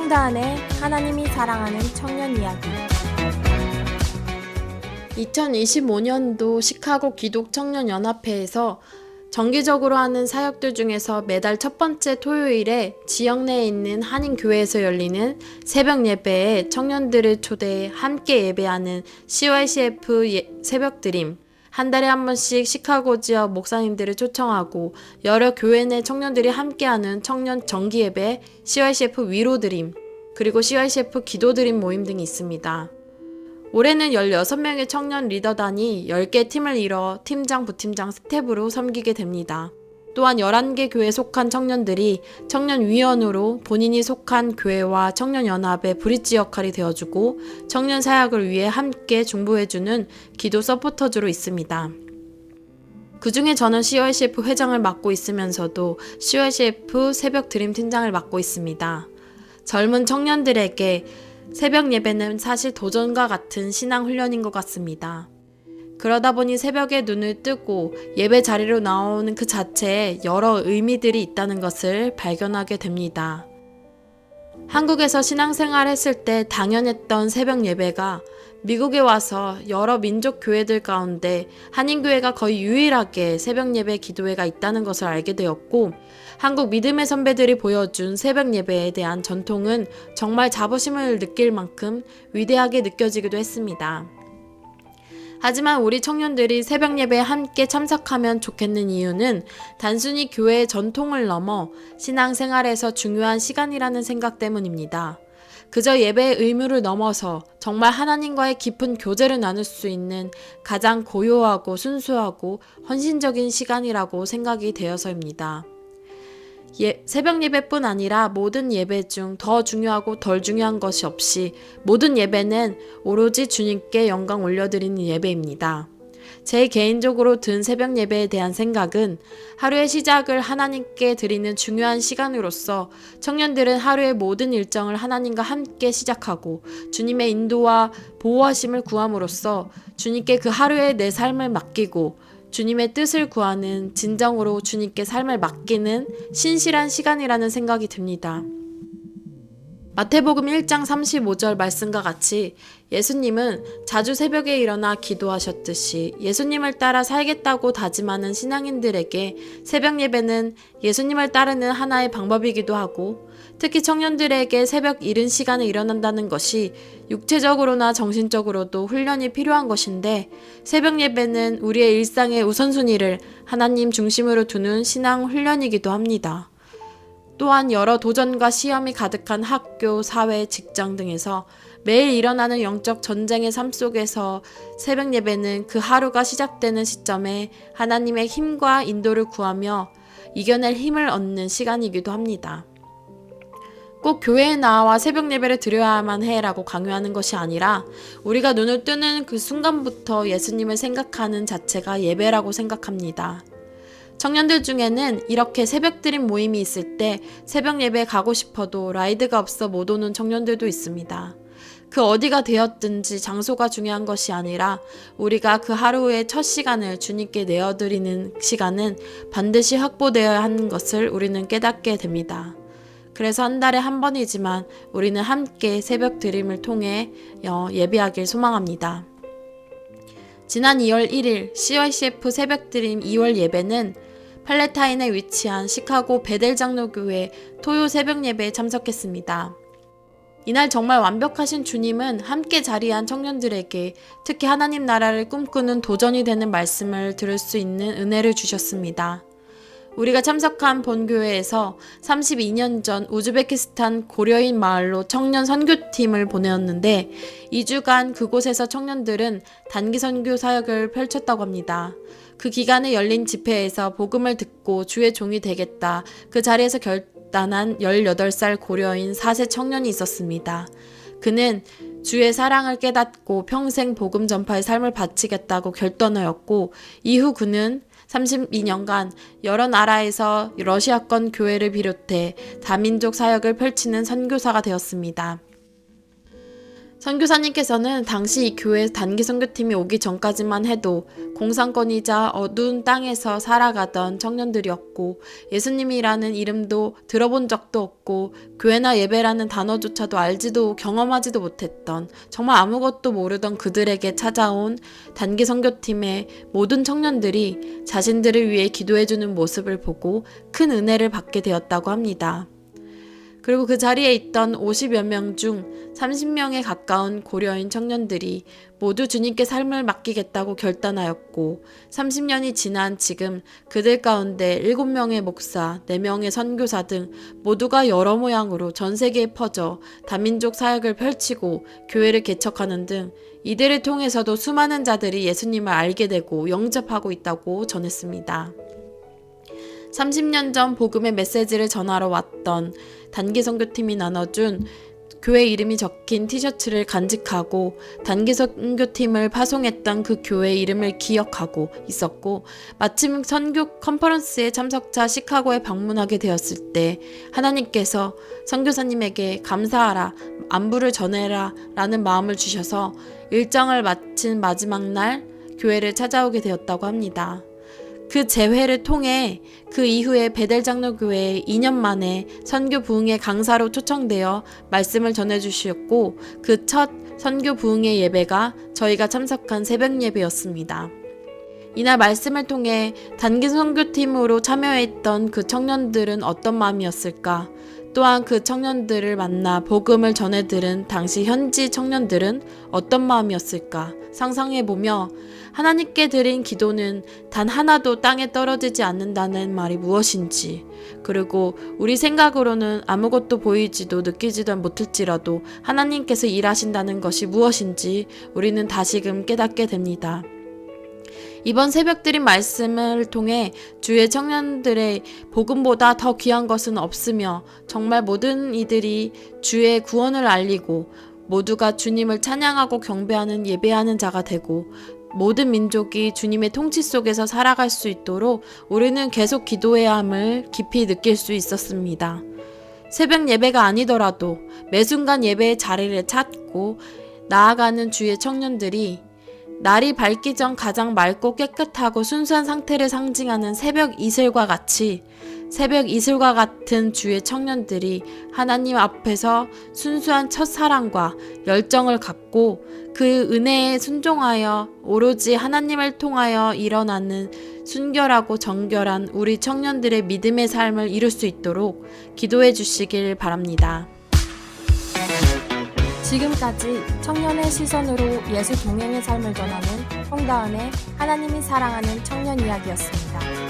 홍다은의 하나님이 사랑하는 청년 이야기. 2025년도 시카고 기독청년연합회에서 정기적으로 하는 사역들 중에서 매달 첫 번째 토요일에 지역 내에 있는 한인교회에서 열리는 새벽 예배에 청년들을 초대해 함께 예배하는 CYCF 새벽 드림, 한 달에 한 번씩 시카고 지역 목사님들을 초청하고 여러 교회 내 청년들이 함께하는 청년 정기 예배, CYCF 위로 드림, 그리고 CYCF 기도 드림 모임 등이 있습니다. 올해는 16명의 청년 리더단이 10개 팀을 이뤄 팀장, 부팀장, 스텝으로 섬기게 됩니다. 또한 11개 교회에 속한 청년들이 청년위원으로 본인이 속한 교회와 청년연합의 브릿지 역할이 되어주고 청년 사역을 위해 함께 중보해주는 기도 서포터즈로 있습니다. 그 중에 저는 CYCF 회장을 맡고 있으면서도 CYCF 새벽 드림 팀장을 맡고 있습니다. 젊은 청년들에게 새벽 예배는 사실 도전과 같은 신앙 훈련인 것 같습니다. 그러다 보니 새벽에 눈을 뜨고 예배 자리로 나오는 그 자체에 여러 의미들이 있다는 것을 발견하게 됩니다. 한국에서 신앙생활 했을 때 당연했던 새벽 예배가 미국에 와서 여러 민족 교회들 가운데 한인교회가 거의 유일하게 새벽 예배 기도회가 있다는 것을 알게 되었고, 한국 믿음의 선배들이 보여준 새벽 예배에 대한 전통은 정말 자부심을 느낄 만큼 위대하게 느껴지기도 했습니다. 하지만 우리 청년들이 새벽 예배에 함께 참석하면 좋겠는 이유는 단순히 교회의 전통을 넘어 신앙생활에서 중요한 시간이라는 생각 때문입니다. 그저 예배의 의무를 넘어서 정말 하나님과의 깊은 교제를 나눌 수 있는 가장 고요하고 순수하고 헌신적인 시간이라고 생각이 되어서입니다. 새벽 예배뿐 아니라 모든 예배 중 더 중요하고 덜 중요한 것이 없이 모든 예배는 오로지 주님께 영광 올려드리는 예배입니다. 제 개인적으로 든 새벽 예배에 대한 생각은 하루의 시작을 하나님께 드리는 중요한 시간으로서 청년들은 하루의 모든 일정을 하나님과 함께 시작하고 주님의 인도와 보호하심을 구함으로써 주님께 그 하루의 내 삶을 맡기고 주님의 뜻을 구하는 진정으로 주님께 삶을 맡기는 신실한 시간이라는 생각이 듭니다. 마태복음 1장 35절 말씀과 같이 예수님은 자주 새벽에 일어나 기도하셨듯이 예수님을 따라 살겠다고 다짐하는 신앙인들에게 새벽 예배는 예수님을 따르는 하나의 방법이기도 하고, 특히 청년들에게 새벽 이른 시간에 일어난다는 것이 육체적으로나 정신적으로도 훈련이 필요한 것인데, 새벽 예배는 우리의 일상의 우선순위를 하나님 중심으로 두는 신앙 훈련이기도 합니다. 또한 여러 도전과 시험이 가득한 학교, 사회, 직장 등에서 매일 일어나는 영적 전쟁의 삶 속에서 새벽 예배는 그 하루가 시작되는 시점에 하나님의 힘과 인도를 구하며 이겨낼 힘을 얻는 시간이기도 합니다. 꼭 교회에 나와 새벽 예배를 드려야만 해라고 강요하는 것이 아니라 우리가 눈을 뜨는 그 순간부터 예수님을 생각하는 자체가 예배라고 생각합니다. 청년들 중에는 이렇게 새벽 드림 모임이 있을 때 새벽 예배에 가고 싶어도 라이드가 없어 못 오는 청년들도 있습니다. 그 어디가 되었든지 장소가 중요한 것이 아니라 우리가 그 하루의 첫 시간을 주님께 내어드리는 시간은 반드시 확보되어야 하는 것을 우리는 깨닫게 됩니다. 그래서 한 달에 한 번이지만 우리는 함께 새벽 드림을 통해 예배하길 소망합니다. 지난 2월 1일 CYCF 새벽 드림 2월 예배는 팔레타인에 위치한 시카고 베델 장로교회 토요 새벽 예배에 참석했습니다. 이날 정말 완벽하신 주님은 함께 자리한 청년들에게 특히 하나님 나라를 꿈꾸는 도전이 되는 말씀을 들을 수 있는 은혜를 주셨습니다. 우리가 참석한 본교회에서 32년 전 우즈베키스탄 고려인 마을로 청년 선교팀을 보내었는데 2주간 그곳에서 청년들은 단기 선교 사역을 펼쳤다고 합니다. 그 기간에 열린 집회에서 복음을 듣고 주의 종이 되겠다. 그 자리에서 결단한 18살 고려인 4세 청년이 있었습니다. 그는 주의 사랑을 깨닫고 평생 복음 전파의 삶을 바치겠다고 결단하였고, 이후 그는 32년간 여러 나라에서 러시아권 교회를 비롯해 다민족 사역을 펼치는 선교사가 되었습니다. 선교사님께서는 당시 이 교회 단기 선교팀이 오기 전까지만 해도 공산권이자 어두운 땅에서 살아가던 청년들이었고 예수님이라는 이름도 들어본 적도 없고 교회나 예배라는 단어조차도 알지도 경험하지도 못했던 정말 아무것도 모르던 그들에게 찾아온 단기 선교팀의 모든 청년들이 자신들을 위해 기도해주는 모습을 보고 큰 은혜를 받게 되었다고 합니다. 그리고 그 자리에 있던 50여 명 중 30명에 가까운 고려인 청년들이 모두 주님께 삶을 맡기겠다고 결단하였고 30년이 지난 지금 그들 가운데 7명의 목사, 4명의 선교사 등 모두가 여러 모양으로 전 세계에 퍼져 다민족 사역을 펼치고 교회를 개척하는 등 이들을 통해서도 수많은 자들이 예수님을 알게 되고 영접하고 있다고 전했습니다. 30년 전 복음의 메시지를 전하러 왔던 단기 선교팀이 나눠준 교회 이름이 적힌 티셔츠를 간직하고 단기 선교팀을 파송했던 그 교회 이름을 기억하고 있었고 마침 선교 컨퍼런스의 참석자 시카고에 방문하게 되었을 때 하나님께서 선교사님에게 감사하라, 안부를 전해라 라는 마음을 주셔서 일정을 마친 마지막 날 교회를 찾아오게 되었다고 합니다. 그 재회를 통해 그 이후에 베델 장로교회에 2년 만에 선교 부흥회 강사로 초청되어 말씀을 전해주셨고 그 첫 선교 부흥회 예배가 저희가 참석한 새벽 예배였습니다. 이날 말씀을 통해 단기 선교팀으로 참여했던 그 청년들은 어떤 마음이었을까? 또한 그 청년들을 만나 복음을 전해들은 당시 현지 청년들은 어떤 마음이었을까 상상해보며 하나님께 드린 기도는 단 하나도 땅에 떨어지지 않는다는 말이 무엇인지, 그리고 우리 생각으로는 아무것도 보이지도 느끼지도 못할지라도 하나님께서 일하신다는 것이 무엇인지 우리는 다시금 깨닫게 됩니다. 이번 새벽 드린 말씀을 통해 주의 청년들의 복음보다 더 귀한 것은 없으며 정말 모든 이들이 주의 구원을 알리고 모두가 주님을 찬양하고 경배하는 예배하는 자가 되고 모든 민족이 주님의 통치 속에서 살아갈 수 있도록 우리는 계속 기도해야 함을 깊이 느낄 수 있었습니다. 새벽 예배가 아니더라도 매 순간 예배의 자리를 찾고 나아가는 주의 청년들이 날이 밝기 전 가장 맑고 깨끗하고 순수한 상태를 상징하는 새벽 이슬과 같은 주의 청년들이 하나님 앞에서 순수한 첫사랑과 열정을 갖고 그 은혜에 순종하여 오로지 하나님을 통하여 일어나는 순결하고 정결한 우리 청년들의 믿음의 삶을 이룰 수 있도록 기도해 주시길 바랍니다. 지금까지 청년의 시선으로 예수 동행의 삶을 전하는 홍다은의 하나님이 사랑하는 청년 이야기였습니다.